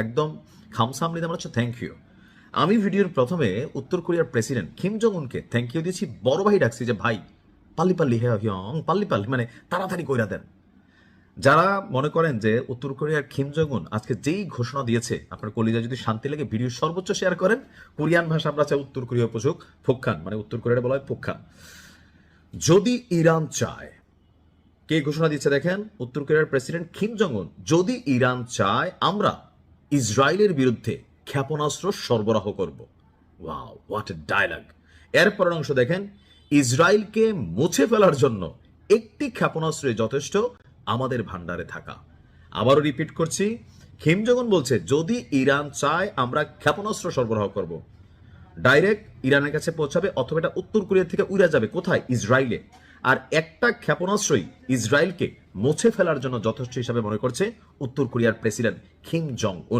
একদম খামসামনিতে আমরা হচ্ছে থ্যাংক ইউ। আমি ভিডিওর প্রথমে উত্তর কোরিয়ার প্রেসিডেন্ট কিম জং উনকে থ্যাংক ইউ দিয়েছি, বড় ভাই ডাকছি যে ভাই পাল্লি পাল্লি হ্যাঁ হিয়ং পাল্লি পাল্লি, মানে তাড়াতাড়ি কইরা দেন। যারা মনে করেন যে উত্তর কোরিয়ার কিম জং উন আজকে যেই ঘোষণা দিয়েছে, আপনার কলিজা যদি শান্তি লাগে ভিডিও সর্বোচ্চ শেয়ার করেন। কোরিয়ান ভাষা আমরা চাই উত্তর কোরিয়া উপযোগ ফোকখান, মানে উত্তর কোরিয়াটা বলা হয় ফোকখান। যদি ইরান চায়, কে ঘোষণা দিচ্ছে দেখেন, উত্তর কোরিয়ার প্রেসিডেন্ট কিম জং উন, যদি ইরান চায় আমরা ইসরায়েলের বিরুদ্ধে ক্ষেপণাস্ত্র সরবরাহ করব। Wow, what a dialogue. এরপরের অংশ দেখেন, ইসরায়েলকে মুছে ফেলার জন্য একটি ক্ষেপণাস্ত্রে যথেষ্ট আমাদের ভান্ডারে থাকা। আবারও রিপিট করছি, কিম জং উন বলছে যদি ইরান চায় আমরা ক্ষেপণাস্ত্র সরবরাহ করব, ডাইরেক্ট ইরানের কাছে পৌঁছাবে, অথবা এটা উত্তর কোরিয়া থেকে উড়ে যাবে কোথায়, ইসরায়েলে। আর একটা ক্ষেপণাস্ত্রই ইসরায়েলকে মুছে ফেলার জন্য যথেষ্ট হিসাবে মনে করছে উত্তর কোরিয়ার প্রেসিডেন্ট কিম জং উন।